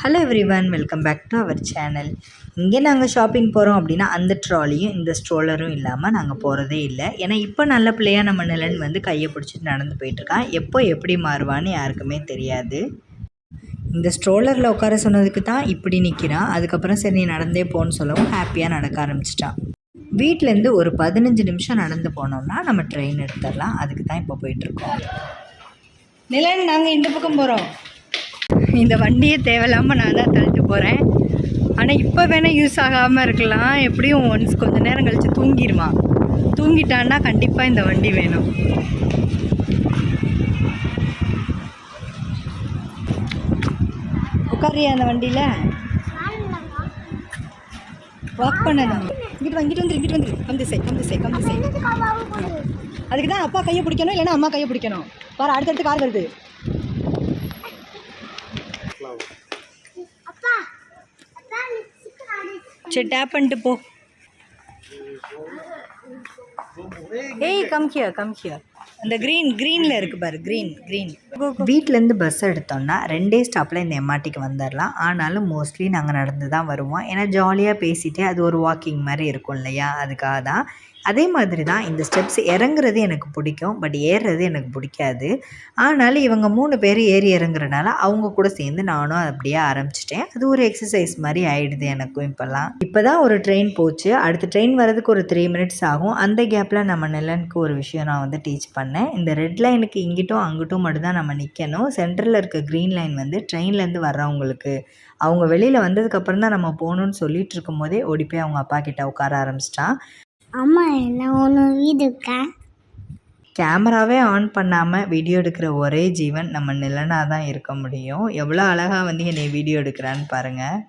Hello everyone, welcome back to our channel. இங்கே நாங்கள் shopping போகிறோம் அப்படின்னா அந்த ட்ராலியும் இந்த ஸ்ட்ரோலரும் இல்லாமல் நாங்கள் போகிறதே இல்லை. ஏன்னா இப்போ நல்ல பிள்ளையாக நம்ம நிலன் வந்து கையை பிடிச்சிட்டு நடந்து போயிட்டுருக்கான். எப்போ எப்படி மாறுவான்னு யாருக்குமே தெரியாது. இந்த ஸ்ட்ரோலரில் உட்கார சொன்னதுக்கு தான் இப்படி நிற்கிறான். அதுக்கப்புறம் சரி நீ நடந்தே போன்னு சொல்லவும் ஹாப்பியாக நடக்க ஆரம்பிச்சிட்டான். வீட்டிலேருந்து ஒரு 15 நிமிஷம் நடந்து போனோம்னா நம்ம ட்ரெயின் எடுத்துடலாம். அதுக்கு தான் இப்போ போயிட்டுருக்கோம். நிலன், நாங்கள் இந்த பக்கம் போகிறோம். இந்த வண்டியை தேவையில்லாமல் நான் தான் தள்ளிட்டு போகிறேன். ஆனால் இப்போ வேணால் யூஸ் ஆகாமல் இருக்கலாம். எப்படியும் ஒன்ஸ் கொஞ்சம் நேரம் கழித்து தூங்கிடுவான். தூங்கிட்டான்னா கண்டிப்பாக இந்த வண்டி வேணும். உட்காரியா அந்த வண்டியில்? வாக் பண்ணணும். இங்கிட்டு வந்துரு. கம் திசை. அதுக்கு தான் அப்பா கையை பிடிக்கணும், இல்லைன்னா அம்மா கையை பிடிக்கணும். பாரு, அடுத்தடுத்து கார் வருது. சரி, டேப் பண்ணிட்டு போ. ஏய், கம் ஹியர். அந்த க்ரீனில் இருக்குது பாரு, க்ரீன். வீட்டிலேருந்து பஸ் எடுத்தோம்னா 2 ஸ்டாப்பில் இந்த எம்ஆர்டிக்கு வந்துடலாம். ஆனாலும் மோஸ்ட்லி நாங்கள் நடந்து தான் வருவோம். ஏன்னா ஜாலியாக பேசிகிட்டே அது ஒரு வாக்கிங் மாதிரி இருக்கும் இல்லையா, அதுக்காக தான். அதே மாதிரி தான் இந்த ஸ்டெப்ஸ் இறங்குறது எனக்கு பிடிக்கும், பட் ஏறுறது எனக்கு பிடிக்காது. ஆனாலும் இவங்க 3 பேர் ஏறி இறங்குறனால அவங்க கூட சேர்ந்து நானும் அப்படியே ஆரம்பிச்சிட்டேன். அது ஒரு எக்ஸசைஸ் மாதிரி ஆகிடுது எனக்கும் இப்போல்லாம். இப்போ தான் ஒரு ட்ரெயின் போச்சு. அடுத்த ட்ரெயின் வரதுக்கு ஒரு 3 மினிட்ஸ் ஆகும். அந்த கேப்பில் நம்ம நிலனுக்கு ஒரு விஷயம் நான் வந்து டீச் பண்ணேன். இந்த ரெட் லைனுக்கு இங்கிட்டும் அங்கிட்டும் மட்டும்தான் நம்ம நிற்கணும். சென்டரில் இருக்க க்ரீன் லைன் வந்து ட்ரெயின்லேருந்து வர்றவங்களுக்கு. அவங்க வெளியில் வந்ததுக்கப்புறம் தான் நம்ம போகணுன்னு சொல்லிட்டு இருக்கும் போதே ஓடி போய் அவங்க அப்பா கிட்ட உட்கார ஆரம்பிச்சிட்டான். அம்மா, என்ன ஒன்று வீடுக்கா? கேமராவே ஆன் பண்ணாமல் வீடியோ எடுக்கிற ஒரே ஜீவன் நம்ம நிலனாக தான் இருக்க முடியும். எவ்வளோ அழகாக வந்து என்னை வீடியோ எடுக்கிறான்னு பாருங்கள்.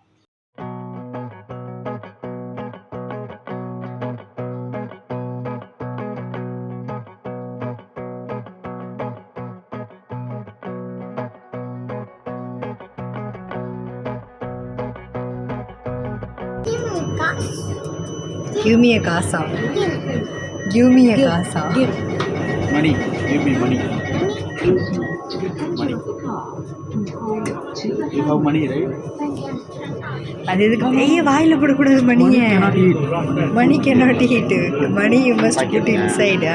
Give me a casa. Money. Give me money. You have money, right? அது எதுக்கு ஐயா வாயில் போடக்கூடாது மணியை? மணி cannot eat. Money you must put inside.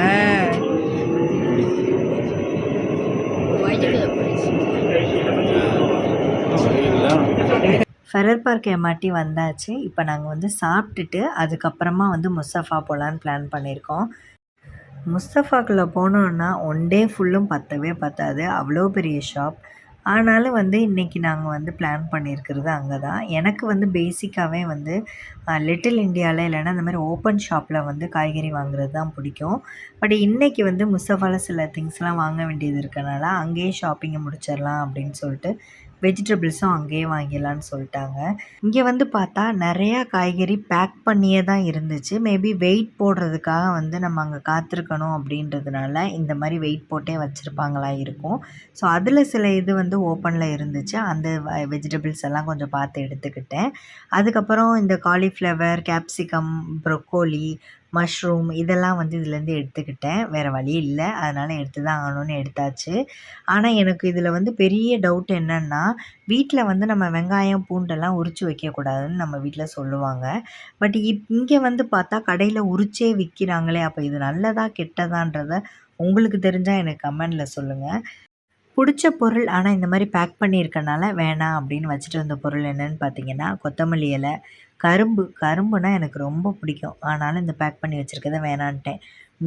Ferrer park MRT வந்தாச்சு. இப்போ நாங்கள் வந்து சாப்பிட்டுட்டு அதுக்கப்புறமா வந்து முஸ்தஃபா போகலான்னு பிளான் பண்ணியிருக்கோம். முஸ்தஃபாக்குள்ளே போனோன்னா 1 டே ஃபுல்லும் பத்தவே பத்தாது, அவ்வளோ பெரிய ஷாப். ஆனாலும் வந்து இன்றைக்கி நாங்கள் வந்து பிளான் பண்ணியிருக்கிறது அங்கே தான். எனக்கு வந்து பேசிக்காகவே வந்து லிட்டில் இண்டியாவில் இல்லைன்னா இந்த மாதிரி ஓப்பன் ஷாப்பில் வந்து காய்கறி வாங்குறது தான் பிடிக்கும். பட் இன்றைக்கி வந்து முஸ்தஃபாவில் சில திங்ஸ்லாம் வாங்க வேண்டியது இருக்கனால அங்கேயே ஷாப்பிங்கை முடிச்சிடலாம் அப்படின்னு சொல்லிட்டு வெஜிடபிள்ஸும் அங்கேயே வாங்கிடலான்னு சொல்லிட்டாங்க. இங்கே வந்து பார்த்தா நிறையா காய்கறி பேக் பண்ணியே தான் இருந்துச்சு. மேபி வெயிட் போடுறதுக்காக வந்து நம்ம அங்கே காத்திருக்கணும் அப்படின்றதுனால இந்த மாதிரி வெயிட் போட்டே வச்சுருப்பாங்களா இருக்கும். ஸோ அதில் சில இது வந்து ஓப்பனில் இருந்துச்சு. அந்த வெஜிடபிள்ஸ் எல்லாம் கொஞ்சம் பார்த்து எடுத்துக்கிட்டேன். அதுக்கப்புறம் இந்த காலிஃப்ளவர், கேப்சிகம், ப்ரொக்கோலி, மஷ்ரூம் இதெல்லாம் வந்து இதுலேருந்து எடுத்துக்கிட்டேன். வேறு வழி இல்லை, அதனால் எடுத்து தான் ஆகணும்னு எடுத்தாச்சு. ஆனால் எனக்கு இதில் வந்து பெரிய டவுட் என்னென்னா, வீட்டில் வந்து நம்ம வெங்காயம், பூண்டெல்லாம் உரித்து வைக்கக்கூடாதுன்னு நம்ம வீட்டில் சொல்லுவாங்க. பட் இங்கே வந்து பார்த்தா கடையில் உரிச்சே விற்கிறாங்களே. அப்போ இது நல்லதா கெட்டதான்றதை உங்களுக்கு தெரிஞ்சால் எனக்கு கமெண்டில் சொல்லுங்கள். பிடிச்ச பொருள் ஆனால் இந்த மாதிரி பேக் பண்ணியிருக்கனால வேணாம் அப்படின்னு வச்சுட்டு வந்த பொருள் என்னென்னு பார்த்தீங்கன்னா, கொத்தமல்லி இலை, கரும்புனா எனக்கு ரொம்ப பிடிக்கும். ஆனாலும் இந்த பேக் பண்ணி வச்சுருக்கதை வேணான்ட்டேன்.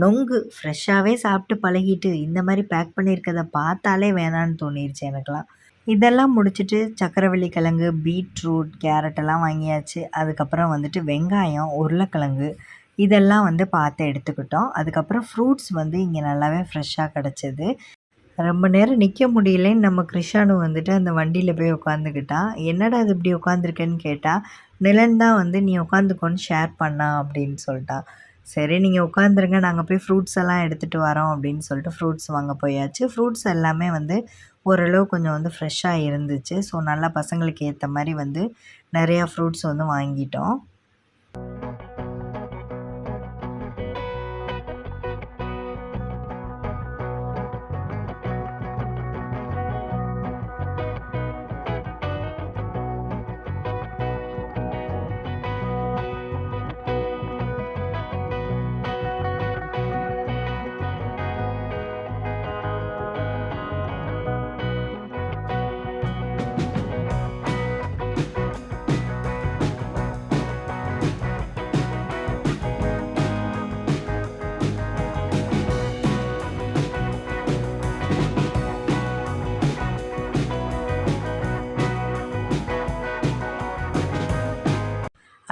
நொங்கு ஃப்ரெஷ்ஷாகவே சாப்பிட்டு பழகிட்டு இந்த மாதிரி பேக் பண்ணியிருக்கதை பார்த்தாலே வேணான்னு தோணிருச்சு எனக்கெலாம். இதெல்லாம் முடிச்சுட்டு சக்கரவள்ளி கிழங்கு, பீட்ரூட், கேரட்டெல்லாம் வாங்கியாச்சு. அதுக்கப்புறம் வந்துட்டு வெங்காயம், உருளைக்கிழங்கு இதெல்லாம் வந்து பார்த்து எடுத்துக்கிட்டோம். அதுக்கப்புறம் ஃப்ரூட்ஸ் வந்து இங்கே நல்லாவே ஃப்ரெஷ்ஷாக கிடச்சிது. ரொம்ப நேரம் நிற்க முடியலைன்னு நம்ம கிருஷானு வந்துட்டு அந்த வண்டியில் போய் உட்காந்துக்கிட்டான். என்னடா அது இப்படி உட்காந்துருக்கேன்னு கேட்டால், நிலன் தான் வந்து நீ உட்காந்துக்கோன்னு ஷேர் பண்ணா அப்படின்னு சொல்லிட்டான். சரி நீங்கள் உட்காந்துருங்க, நாங்கள் போய் ஃப்ரூட்ஸ் எல்லாம் எடுத்துகிட்டு வரோம் அப்படின்னு சொல்லிட்டு ஃப்ரூட்ஸ் வாங்க போயாச்சு. ஃப்ரூட்ஸ் எல்லாமே வந்து ஓரளவு கொஞ்சம் வந்து ஃப்ரெஷ்ஷாக இருந்துச்சு. ஸோ நல்லா பசங்களுக்கு ஏற்ற மாதிரி வந்து நிறையா ஃப்ரூட்ஸ் வந்து வாங்கிட்டோம்.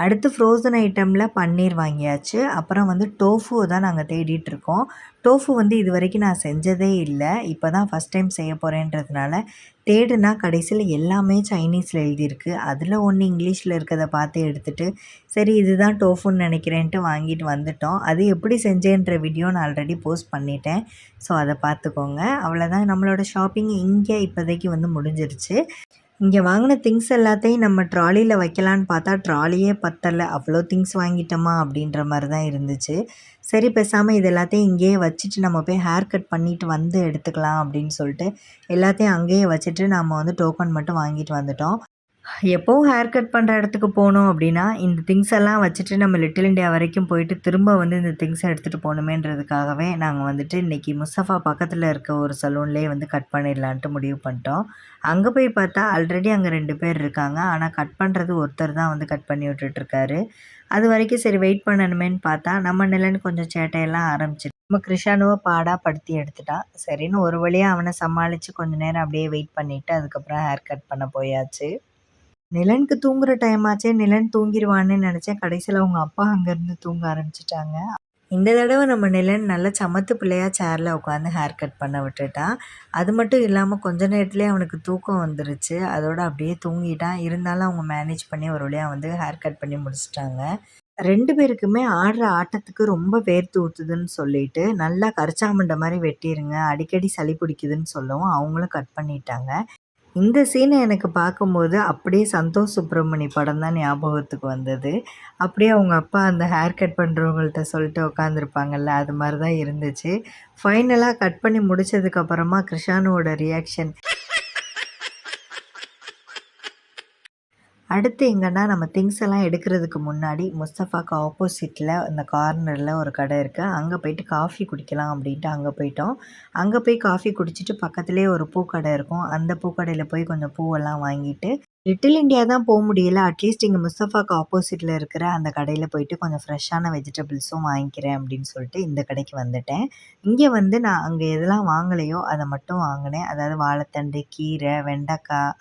அடுத்து ஃப்ரோசன் ஐட்டமில் பன்னீர் வாங்கியாச்சு. அப்புறம் வந்து டோஃபு தான் நாங்கள் தேடிட்டுருக்கோம். டோஃபு வந்து இது வரைக்கும் நான் செஞ்சதே இல்லை. இப்போ தான் ஃபஸ்ட் டைம் செய்ய போகிறேன்றதுனால தேடுனா கடைசியில் எல்லாமே சைனீஸில் எழுதியிருக்கு. அதில் ஒன்று இங்கிலீஷில் இருக்கிறத பார்த்து எடுத்துகிட்டு சரி இதுதான் டோஃபுன்னு நினைக்கிறேன்ட்டு வாங்கிட்டு வந்துட்டோம். அது எப்படி செஞ்சேன்ற வீடியோ நான் ஆல்ரெடி போஸ்ட் பண்ணிட்டேன். ஸோ அதை பார்த்துக்கோங்க. அவ்வளோதான், நம்மளோட ஷாப்பிங் இங்கே இப்போதைக்கு வந்து முடிஞ்சிருச்சு. இங்கே வாங்கின திங்ஸ் எல்லாத்தையும் நம்ம ட்ராலியில் வைக்கலான்னு பார்த்தா ட்ராலியே பத்தலை. அவ்வளோ திங்ஸ் வாங்கிட்டோமா அப்படின்ற மாதிரி தான் இருந்துச்சு. சரி பேசாமல் இது எல்லாத்தையும் இங்கேயே வச்சுட்டு நம்ம போய் ஹேர் கட் பண்ணிவிட்டு வந்து எடுத்துக்கலாம் அப்படின்னு சொல்லிட்டு எல்லாத்தையும் அங்கேயே வச்சுட்டு நம்ம வந்து டோக்கன் மட்டும் வாங்கிட்டு வந்துட்டோம். எப்போவும் ஹேர் கட் பண்ணுற இடத்துக்கு போனோம் அப்படின்னா இந்த திங்ஸ் எல்லாம் வச்சுட்டு நம்ம லிட்டில் இண்டியா வரைக்கும் போயிட்டு திரும்ப வந்து இந்த திங்ஸை எடுத்துகிட்டு போகணுமேன்றதுக்காகவே நாங்கள் வந்துட்டு இன்றைக்கி முஸ்தஃபா பக்கத்தில் இருக்க ஒரு சலூன்லேயே வந்து கட் பண்ணிடலான்ட்டு முடிவு பண்ணிட்டோம். அங்கே போய் பார்த்தா ஆல்ரெடி அங்கே 2 பேர் இருக்காங்க. ஆனால் கட் பண்ணுறது ஒருத்தர் தான் வந்து கட் பண்ணி விட்டுட்ருக்காரு. அது வரைக்கும் சரி வெயிட் பண்ணணுமேன்னு பார்த்தா நம்ம நிலன்னு கொஞ்சம் சேட்டையெல்லாம் ஆரம்பிச்சிட்டு நம்ம கிருஷானுவை பாடாக படுத்தி எடுத்துட்டான். சரின்னு ஒரு வழியாக அவனை சமாளித்து கொஞ்சம் நேரம் அப்படியே வெயிட் பண்ணிவிட்டு அதுக்கப்புறம் ஹேர் கட் பண்ண போயாச்சு. நிலனுக்கு தூங்குற டைம் ஆச்சே, நிலன் தூங்கிடுவான்னு நினச்சேன். கடைசியில் அவங்க அப்பா அங்கேருந்து தூங்க ஆரம்பிச்சிட்டாங்க. இந்த தடவை நம்ம நிலன் நல்ல சமத்து பிள்ளையாக சேரில் உட்காந்து ஹேர் கட் பண்ண விட்டுட்டான். அது மட்டும் இல்லாமல் கொஞ்ச நேரத்துலேயே அவனுக்கு தூக்கம் வந்துருச்சு. அதோடு அப்படியே தூங்கிட்டான். இருந்தாலும் அவங்க மேனேஜ் பண்ணி ஒரு வழியாக வந்து ஹேர் கட் பண்ணி முடிச்சிட்டாங்க. 2 பேருக்குமே ஆடுற ஆட்டத்துக்கு ரொம்ப வேர்த்து ஊற்றுதுன்னு சொல்லிட்டு நல்லா கரிச்சாமண்டை மாதிரி வெட்டிடுங்க, அடிக்கடி சளி பிடிக்குதுன்னு சொல்லவும் அவங்களும் கட் பண்ணிட்டாங்க. இந்த சீனை எனக்கு பார்க்கும்போது அப்படியே சந்தோஷ் சுப்ரமணி படம் தான் ஞாபகத்துக்கு வந்தது. அப்படியே அவங்க அப்பா அந்த ஹேர் கட் பண்ணுறவங்கள்ட்ட சொல்லிட்டு உட்காந்துருப்பாங்கல்ல, அது மாதிரி தான் இருந்துச்சு. ஃபைனலாக கட் பண்ணி முடித்ததுக்கப்புறமா கிருஷானுவோட ரியாக்ஷன். அடுத்து எங்கன்னா நம்ம திங்ஸ் எல்லாம் எடுக்கிறதுக்கு முன்னாடி முஸ்தஃபாக்கு ஆப்போசிட்டில் இந்த கார்னரில் ஒரு கடை இருக்குது. அங்கே போயிட்டு காஃபி குடிக்கலாம் அப்படின்ட்டு அங்கே போயிட்டோம். அங்கே போய் காஃபி குடிச்சிட்டு பக்கத்துலேயே ஒரு பூக்கடை இருக்கும். அந்த பூக்கடையில் போய் கொஞ்சம் பூவெல்லாம் வாங்கிட்டு லிட்டில் இண்டியா தான் போக முடியல. அட்லீஸ்ட் இங்கே முஸ்தஃபாக்கு ஆப்போசிட்டில் இருக்கிற அந்த கடையில் போயிட்டு கொஞ்சம் ஃப்ரெஷ்ஷான வெஜிடபிள்ஸும் வாங்கிக்கிறேன் அப்படின்னு சொல்லிட்டு இந்த கடைக்கு வந்துட்டேன். இங்கே வந்து நான் அங்கே எதெல்லாம் வாங்கலையோ அதை மட்டும் வாங்கினேன். அதாவது வாழைத்தண்டு, கீரை, வெண்டைக்காய்,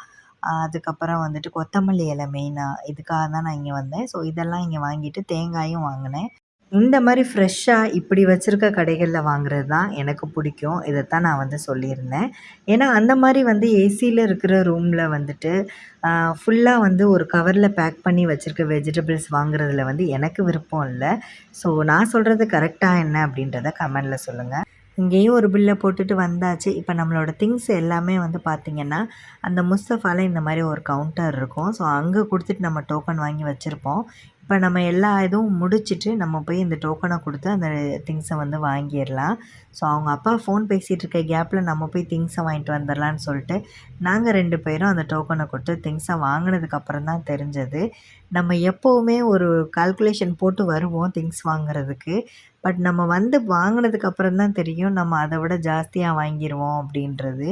அதுக்கப்புறம் வந்துட்டு கொத்தமல்லி இலை மெயினாக இதுக்காக தான் நான் இங்கே வந்தேன். ஸோ இதெல்லாம் இங்கே வாங்கிட்டு தேங்காயும் வாங்கினேன். இந்த மாதிரி ஃப்ரெஷ்ஷாக இப்படி வச்சுருக்க கடைகளில் வாங்குறது தான் எனக்கு பிடிக்கும். இதைத்தான் நான் வந்து சொல்லியிருந்தேன். ஏன்னா அந்த மாதிரி வந்து ஏசியில் இருக்கிற ரூமில் வந்துட்டு ஃபுல்லாக வந்து ஒரு கவரில் பேக் பண்ணி வச்சுருக்க வெஜிடபிள்ஸ் வாங்குறதுல வந்து எனக்கு விருப்பம் இல்லை. ஸோ நான் சொல்கிறது கரெக்டாக என்ன அப்படின்றத கமெண்டில் சொல்லுங்கள். இங்கேயும் ஒரு பில்லை போட்டுட்டு வந்தாச்சு. இப்போ நம்மளோட திங்ஸ் எல்லாமே வந்து பார்த்திங்கன்னா அந்த முஸ்தஃபாவில் இந்த மாதிரி ஒரு கவுண்டர் இருக்கும். ஸோ அங்கே கொடுத்துட்டு நம்ம டோக்கன் வாங்கி வச்சுருப்போம். இப்போ நம்ம எல்லா இதுவும் முடிச்சுட்டு நம்ம போய் இந்த டோக்கனை கொடுத்து அந்த திங்ஸை வந்து வாங்கிடலாம். ஸோ அவங்க அப்பா ஃபோன் பேசிகிட்டு இருக்க கேப்பில் நம்ம போய் திங்ஸை வாங்கிட்டு வந்துடலான்னு சொல்லிட்டு நாங்கள் 2 பேரும் அந்த டோக்கனை கொடுத்து திங்ஸை வாங்கினதுக்கப்புறம் தான் தெரிஞ்சது. நம்ம எப்போவுமே ஒரு கால்குலேஷன் போட்டு வருவோம் திங்ஸ் வாங்குறதுக்கு. பட் நம்ம வந்து வாங்கினதுக்கப்புறம் தான் தெரியும் நம்ம அதை விட ஜாஸ்தியாக வாங்கிடுவோம் அப்படின்றது.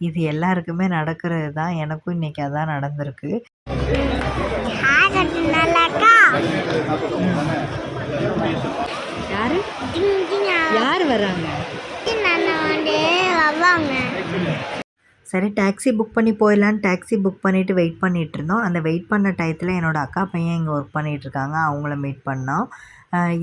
இது எல்லாருக்குமே நடக்கிறது தான். எனக்கும் இன்றைக்கி அதான் நடந்திருக்கு. யாரு யார் வராங்க? சரி டாக்ஸி புக் பண்ணி போயிடலான்னு டாக்ஸி புக் பண்ணிவிட்டு வெயிட் பண்ணிகிட்டு இருந்தோம். அந்த வெயிட் பண்ண டயத்தில் என்னோடய அக்கா பையன் இங்கே ஒர்க் பண்ணிகிட்ருக்காங்க. அவங்கள மீட் பண்ணோம்.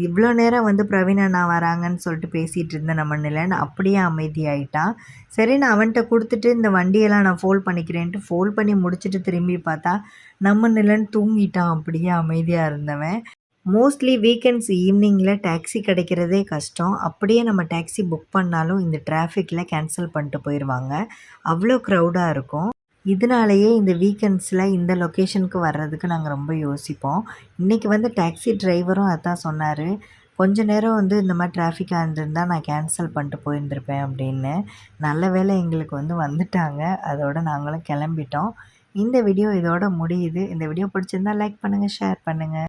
இவ்வளோ நேரம் வந்து பிரவீன் அண்ணா வராங்கன்னு சொல்லிட்டு பேசிகிட்டு இருந்தேன் நம்ம நிலன் அப்படியே அமைதியாயிட்டான். சரி நான் அவன்கிட்ட கொடுத்துட்டு இந்த வண்டியெல்லாம் நான் ஃபோல்ட் பண்ணிக்கிறேன்ட்டு ஃபோல்ட் பண்ணி முடிச்சுட்டு திரும்பி பார்த்தா நம்ம நிலன் தூங்கிட்டான். அப்படியே அமைதியாக இருந்தவன். மோஸ்ட்லி வீக்கெண்ட்ஸ் ஈவினிங்கில் டாக்ஸி கிடைக்கிறதே கஷ்டம். அப்படியே நம்ம டாக்ஸி புக் பண்ணாலும் இந்த டிராஃபிக்கில் கேன்சல் பண்ணிட்டு போயிடுவாங்க. அவ்வளோ க்ரௌடாக இருக்கும். இதனாலேயே இந்த வீக்கெண்ட்ஸில் இந்த லொக்கேஷனுக்கு வர்றதுக்கு நாங்கள் ரொம்ப யோசிப்போம். இன்றைக்கி வந்து டாக்ஸி டிரைவரும் அதான் சொன்னார், கொஞ்ச நேரம் வந்து இந்த மாதிரி டிராஃபிக்காக இருந்திருந்தால் நான் கேன்சல் பண்ணிட்டு போயிருந்திருப்பேன் அப்படின்னு. நல்ல வேளை எங்களுக்கு வந்து வந்துட்டாங்க. அதோடு நாங்களும் கிளம்பிட்டோம். இந்த வீடியோ இதோட முடியுது. இந்த வீடியோ பிடிச்சிருந்தால் லைக் பண்ணுங்கள், ஷேர் பண்ணுங்கள்.